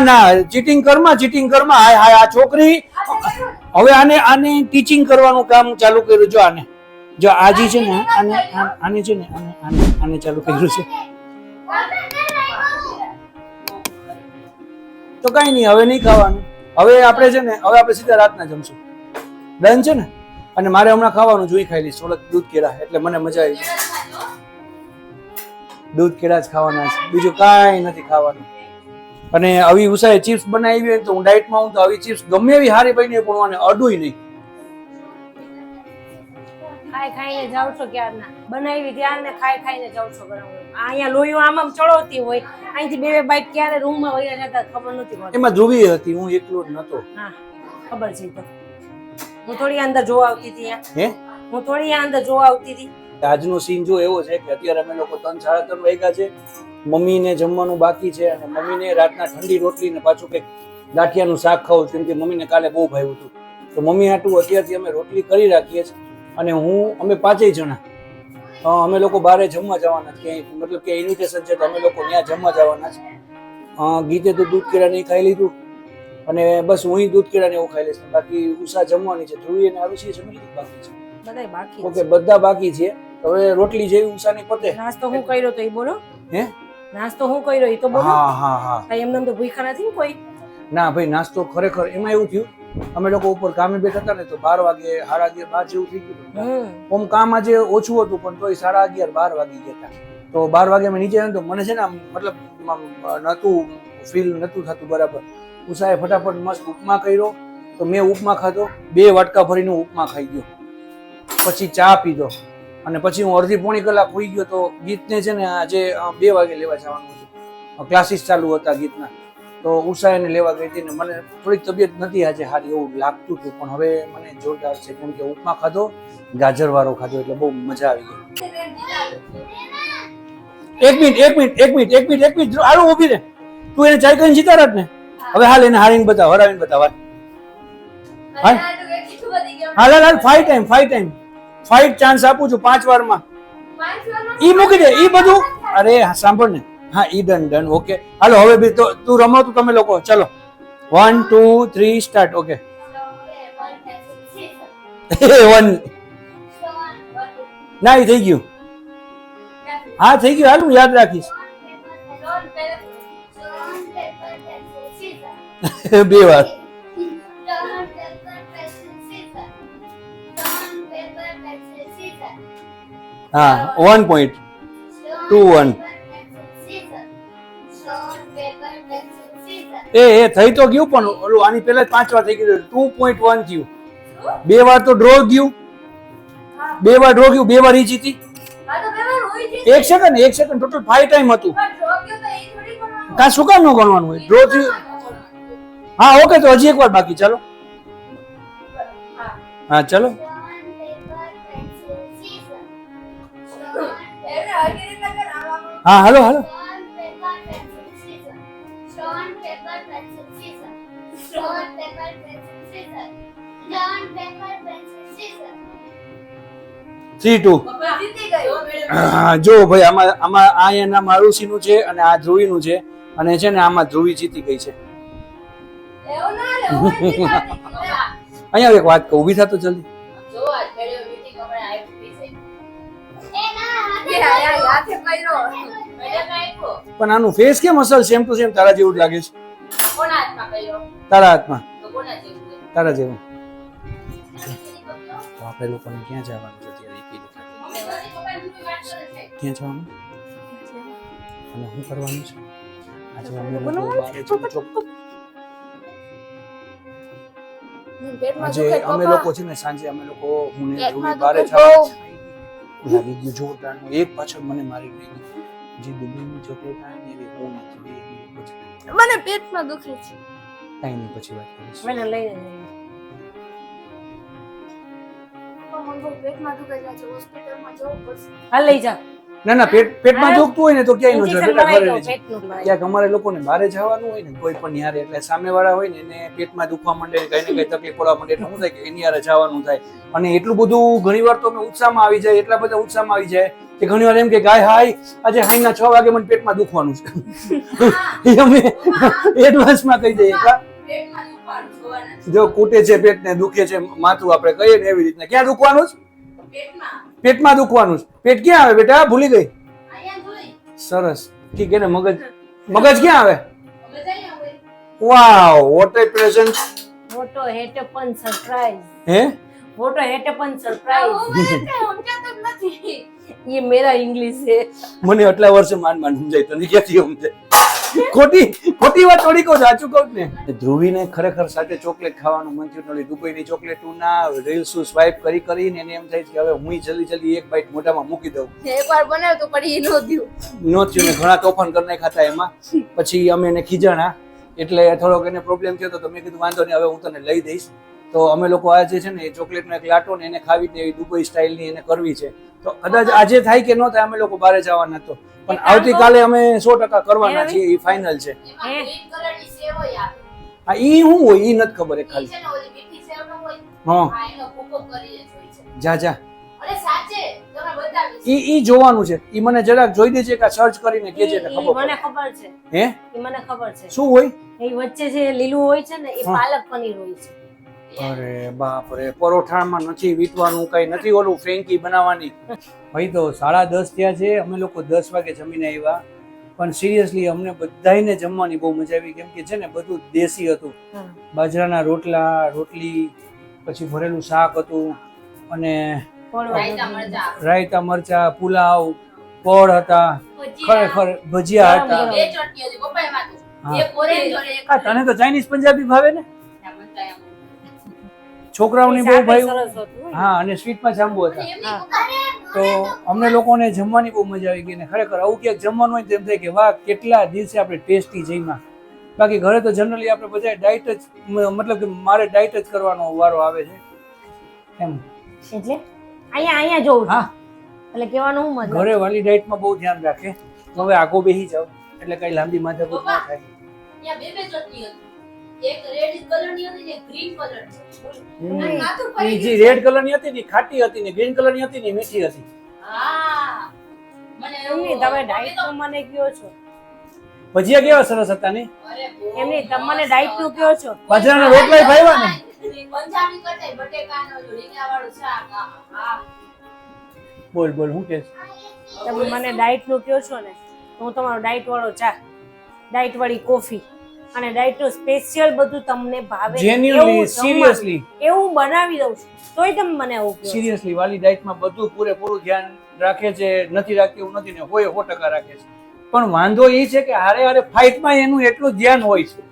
ના ચીટિંગ કરમાં હાય આ છોકરી હવે આને ટીચિંગ કરવાનું કામ ચાલુ કર્યું. જો આને જો આજી છે ને આને છે ને આને ચાલુ કર્યું છે. તો કઈ નહીં, હવે નહીં ખાવાનું. હવે આપણે છે ને આપણે સીધા રાતના જમશું. ડન છે ને? અને મારે હમણાં ખાવાનું જોઈ ખાઈ લઈશ થોડાક દૂધ કેળા, એટલે મને મજા આવી. દૂધ કેળા જ ખાવાના છે, બીજું કાંઈ નથી ખાવાનું. અને આવી ઉષાએ ચિપ્સ બનાવી હોય તો હું ડાયટમાં હું તો આવી ચિપ્સ ગમે એવી હારી બની પણ મને અડુય નહીં. ખાઈને જાવ છો ક્યારના બનાવી ત્યારને ખાઈને જાવ છો ગરમ. અહીંયા લોહીઓ આમ ચડોતી હોય, અહીંથી બે બાઈક ક્યારે રૂમમાં વયા જતા ખબર નથી પડતી. એમાં ધ્રુવી હતી, હું એકલો જ નતો. હા ખબર છે. તો હું થોડી અંદર જોવા આવતી હતી. હું થોડી અંદર જોવા આવતી હતી. આજનો સીન જો એવો છે કે અત્યારે અમે લોકો 3-3:30 વાગ્યા છે. મમ્મીને જમવાનું બાકી છે અને મમ્મીને રાતના ઠંડી રોટલી ને પાછું કંઈક ગાંઠિયાનું શાક ખાવું, કેમ કે મમ્મીને કાલે બહુ ભાવ્યું હતું. તો મમ્મી હાટું અત્યારથી અમે રોટલી કરી રાખીએ છીએ. અને અમે 5 જણા અમે લોકો બહાર જમવા જવાના છે. મતલબ કે ઇન્વિટેશન છે તો અમે લોકો ત્યાં જમવા જવાના છે. ગીતે તો દૂધ કેળા નહીં ખાઈ લીધું અને બસ હું દૂધ કેળા ને એવું ખાઈ લઈશ. બાકી ઉષા જમવાની છે, ધ્રુવી અને આવી છે જમી લીધું બાકી છે. ઓકે બધા બાકી છે. હવે રોટલી જેવી ઉષાની પતે. નાસ્તો હું કર્યો તો એ બોલો. નાસ્તો હું કર્યો એ તો બોલો. હા એમને તો ભૂખા નથી કોઈ? ના ભાઈ, નાસ્તો ખરેખર એમાં એવું થયું, અમે લોકો ઉપર કામે બેઠા હતા ને તો 12 વાગે 11:30 12 જેવું થઈ ગયું. ઓમ કામ આજે ઓછું હતું પણ તોય 11:30 12 વાગી ગયા હતા. તો 12 વાગે અમે નીચે આવ્યા તો મને છે ને મતલબ નતું ફીલ નતું થતું બરાબર. ઉષાએ ફટાફટ મસ્ત ઉપમા કર્યો તો મેં ઉપમા ખાધો. 2 વાટકા ભરીને ઉપમા ખાઈ ગયો. પછી ચા પીધો અને પછી હું અડધી પોણી કલાક હોઈ ગયો. તો ગીતને છે ને આજે 2 વાગે લેવા જવાનું હતું, ક્લાસીસ ચાલુ હતા ગીતના. તો ઉષા એને લેવા ગઈ હતી ને મને થોડીક તબિયત નથી આજે સારી એવું લાગતું હતું, પણ હવે મને જોરદાર છે કેમ કે ઉપમા ખાધો, ગાજર વાળો ખાધો એટલે બહુ મજા આવી ગઈ. એક મિનિટ આલું ઊભી રે. તું એને ચાય કરીને જીતા રાત ને. હવે હાલ એને હારીને બતાવ, હરાવીને બતાવ. હાલ 5 ટાઈમ ફાઈટ ચાન્સ આપું છું 5 વારમાં. ઈ મૂકી દે ઈ બધું. અરે સાંભળ ને. હા ઈ ડન ઓકે. હાલો હવે બી તો તું રમો તો તમે લોકો. ચલો 1 2 3 સ્ટાર્ટ. ઓકે 1 ના ઈ થઈ ગયું. હા થઈ ગયું. હાલ હું યાદ રાખીશ. 2 વાર. હા 1 point 2 1. એ થઈ તો ગયું પણ ઓલું આની પહેલા 5 વાર થઈ ગયું. 2.1 થયું. 2 વાર તો ડ્રો ગયું. 2 વાર ડ્રો ગયું. 2 વાર ઈ જીતી. 1 સેકન્ડ ટોટલ 5 ટાઈમ હતું. કા શું કામ ન ગણવાનું હોય? ડ્રો થયું. હા ઓકે તો હજી 1 વાર બાકી. ચાલો હા ચલો. હા હાલો Three, 2. જો ભાઈ આમાં આ એના મારુષીનું છે અને આ ધ્રુવીનું છે અને છે ને આમાં ધ્રુવી જીતી ગઈ છે. અહીંયા એક વાત કહું, ઊભી થા તો જલ્દી. પણ આનું ફેસ કેમ અસલ સેમ ટુ સેમ તારા જેવું જ લાગે છે. તારા હાથમાં તારા જેવું. તો આપણે લોકોને ક્યાં જવાનું છે અત્યારે? ક્યાં જવાનું અને શું કરવાનું છે આજે? અમે લોકો છે ને સાંજે અમે લોકો હું ને ધ્રુવી બારે લાગી ગયું જોરદાર. એક પાછળ મને મારી ગઈ જે દુબઈની ચોકલેટ આવે ને એવી હું નથી. મને પેટમાં દુખે છે. કઈ નહીં પછી વાત કરીશ. મને લઈને પેટમાં દુખે છે, હોસ્પિટલમાં જવું પડશે. હાલ લઈ જા. ના પેટમાં દુખતું હોય ને તો ક્યાંય ન જાય, ઇન્જેક્શન બેટા લવાય ઘરે તો રહેજે. પેટનું લવાય. ક્યાંક અમારે લોકોને બહાર જવાનું હોય ને કોઈ પણ યારે એટલે સામેવાળા હોય ને એને પેટમાં દુખવા માંડે કઈ ને કઈ તકલીફ પડવા માંડે એટલે શું થાય કે એની યારે જવાનું થાય. અને એટલું બધું ઘણી વાર તો અમે ઉત્સાહમાં આવી જાય, એટલા બધા ઉત્સાહમાં આવી જાય કે ઘણી વાર એમ કે ગાય હાય આજે હાઈના 6 વાગે મને પેટમાં દુખવાનું છે. એ અમે એડવાન્સમાં કહી દઈએ એટલા જો કૂટે છે પેટને દુખે છે માથું આપણે કહીએ ને એવી રીતના. ક્યાં દુખવાનું છે? પેટમાં દુખવાનું છે. પેટ ક્યાં આવે બેટા? ભૂલી ગઈ. સરસ ઠીક છે ને. મગજ ક્યાં આવે? Wow what A present. મોટો હેટ પણ સરપ્રાઈઝ. હે મોટો હેટ પણ સરપ્રાઈઝ. સમજાતું નથી. ये मेरा इंग्लिश है. મને આટલા વર્ષે માંડ સમજાય તો નહીં ક્યાંથી સમજાય. ખોટી વાત થોડી કહું, સાચું કહું ને. ધ્રુવીને ખરેખર સાથે ચોકલેટ ખાવાનું મન થયું. ઓલી દુબઈની ચોકલેટ ના રીલ્સ સ્વાઇપ કરીને એને એમ થાય કે હવે હું જલ્દી એક બાઈટ મોઢામાં મૂકી દઉં. એકવાર બનાવ્યું તો પણ એ નો થયું. નો થયું ને ઘણા તોફાન કરી નાખ્યા હતા એમાં. પછી અમે એને ખીજાણા એટલે થોડોક એને પ્રોબ્લેમ થયો તો મેં કીધું વાંધો નહીં હવે હું તને લઈ દઈશ. તો અમે લોકો આજે છે ને એ ચોકલેટનો એક લાટો ને એને ખાવી ને એવી દુબઈ સ્ટાઇલની એને કરવી છે. તો કદાચ આજે થાય કે ન થાય અમે લોકો બહાર જવાના તો પણ આવતીકાલે અમે 100% કરવાના છીએ. એ ફાઇનલ છે. હા ઈ શું હોય ઈ નથી ખબર. એક ખાલી જા જા ઈ જોવાનું છે. ઈ મને જરાક જોઈ દેજે કે સર્ચ કરીને કેજે એટલે ખબર મને પડે. ખબર છે. હે ઈ મને ખબર છે. શું હોય? એ વચ્ચે જે લીલું હોય છે ને એ પાલક પનીર હોય છે. અરે બાપ રે, પરોઠામાં નથી વીટવાનું, કઈ નથી ઓલું ફ્રેન્કી બનાવવાની. ભાઈ તો 10:30 થયા છે. અમે લોકો 10 વાગે જમીને આવ્યા. પણ સિરિયસલી અમને બધાયને જમવાની બહુ મજા આવી કેમ કે છે ને બધું દેશી હતું. બાજરાના રોટલા, રોટલી, પછી ભરેલું શાક હતું અને રાયતા મરચા, પુલાવ, પડ હતા, ખરેખર ભજીયા હતા. તને તો ચાઇનીઝ પંજાબી ભાવે ને? છોકરાઓની બહુ ભાઈ. હા અને સ્વીટમાં જાંબુ હતા. તો અમને લોકોને જમવાની બહુ મજા આવી ગઈ ને ખરેખર આવું ક્યાંક જમવાનું હોય તેમ થાય કે વાહ કેટલા દિવસે આપણે ટેસ્ટી જમ્યા. બાકી ઘરે તો જનરલી આપણે બધા ડાયટ જ મતલબ કે મારે ડાયટ જ કરવાનો વારો આવે છે એમ. એટલે અહીંયા જોઉં છું. હા એટલે કહેવાનું હું મતલબ ઘરે વાળી ડાયટમાં બહુ ધ્યાન રાખે. હવે આગો બેસી જાવ એટલે કઈ લાંબી માથાકૂટ ન થાય. એક રેડ કલરની હતી ને ગ્રીન કલર ઈ જે રેડ કલરની હતી ને ખાટી હતી ને ગ્રીન કલરની હતી ને મીઠી હતી. હા મને એમની તમે ડાઈટ નું મને કયો છો? ભજીયા કેવા સરસ હતા ને. એમની તમને ડાઈટ નું કયો છો? બાજરાના રોટલા ભાવ્યા ને. પંજાબી કરતા બટેકાનો રીંગણાવાળું શાક. હા બોલ શું કે તમે મને ડાઈટ નું કયો છો ને હું તમારો ડાઈટ વાળો ચા, ડાઈટ વાળી કોફી અને ડાઈટ નું સ્પેશિયલ બધું તમને ભાવે જેન્યુઅલી સિરિયસલી એવું બનાવી દઉં છું તોય તમે મને આવું કહો છો. સિરિયસલી વાલી ડાયટમાં બધું પૂરેપૂરું ધ્યાન રાખે છે. નથી રાખતી એવું નથી ને હોય 100% રાખે છે. પણ વાંધો એ છે કે હારે ફાઇટમાં એનું એટલું ધ્યાન હોય છે.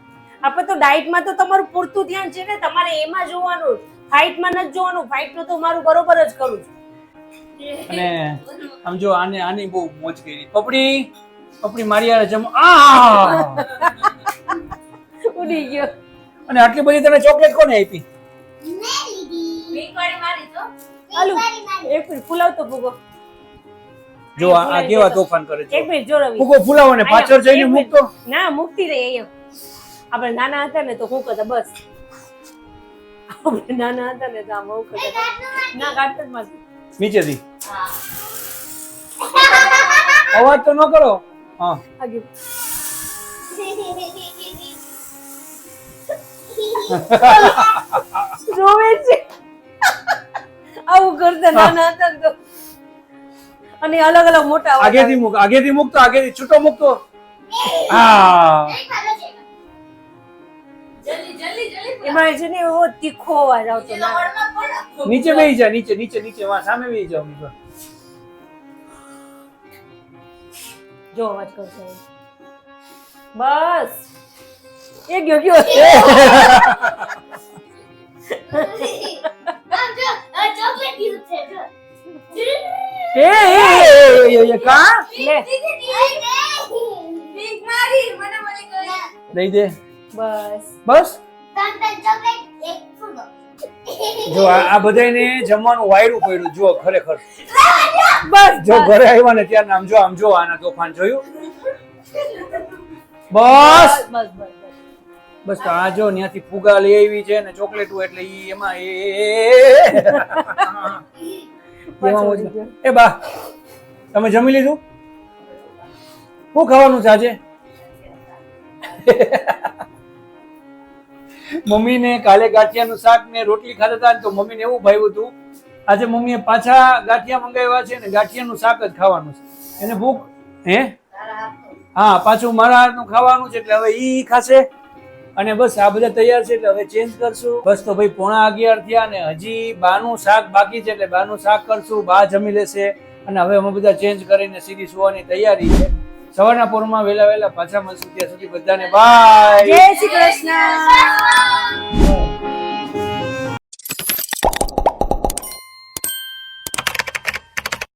આપણે તો ડાઈટમાં તો તમારું પૂરતું ધ્યાન છે ને, તમારે એમાં જોવાનું, ફાઇટમાં નથી જોવાનું. ફાઇટ નું તો મારું બરોબર જ કરું છું. અને આમ જો આની બહુ મોજ કરી. પપડી મારી યાર જમ ઉડી ગયો. અને આટલી બધી તને ચોકલેટ કોને આપી? હાલો એક મિનિટ ફૂલાવ તો ભૂગો. જો આ કેવા તોફાન કરે છે. એક મિનિટ જો રવિ ભૂગો ફૂલાવો ને પાછળ જઈને મૂકતો. ના મૂકતી રહી. અહીંયા આપણે નાના હતા ને તો શું કરતા બસ આપણે નાના હતા ને તો આમ આવું કરતા ના કાઢતા જ મારતી નીચેથી અવાજ તો ન કરો. હા આગે જોવે છે આવું કરતા નાના હતા ને તો. અને અલગ અલગ મોટા અવાજ આવે. આગેથી મૂકતો આગેથી છૂટો મૂકતો. હા એમાં છે ને એવો તીખો અવાજ આવતો ના. નીચે બેસી જા. નીચે વાં સામે બેસી જાવ. જો અવાજ કરતો હોય. બસ એ ગયો એ કા લે દઈ દે. બસ જો આ બધાને જમવાનું વાયરું પડ્યું. જો ખરેખર બસ જો ઘરે આવ્યા ને ત્યારે આમ જો આના તોફાન જોયું બસ બસ બસ બસ તો આ જો ત્યાંથી ફુગા લઈ આવી છે ને ચોકલેટો એટલે ઈ એમાં એ બા તમે જમી લીધું શું ખાવાનું છે આજે મમ્મીને કાલે ગાંઠિયાનું શાક ને રોટલી ખાતા હતા ને તો મમ્મીને એવું ભાવ્યું હતું આજે મમ્મીએ પાછા ગાંઠિયા મંગાવ્યા છે ને ગાંઠિયાનું શાક જ ખાવાનું છે એને ભૂખ હે હા પાછું મારા હાથનું ખાવાનું છે એટલે હવે ઈ ખાશે અને બસ આ બધા તૈયાર છે એટલે હવે ચેન્જ કરશું બસ તો ભાઈ 11:30 થયા ને હજી બાનું શાક બાકી છે એટલે બાનું શાક કરશું બા જમી લેશે અને હવે અમે બધા ચેન્જ કરીને સીધી સુવાની તૈયારી છે સવારના પોરમાં વહેલા પાછા મળશું ત્યાં સુધી બધાને બાય જય શ્રી કૃષ્ણ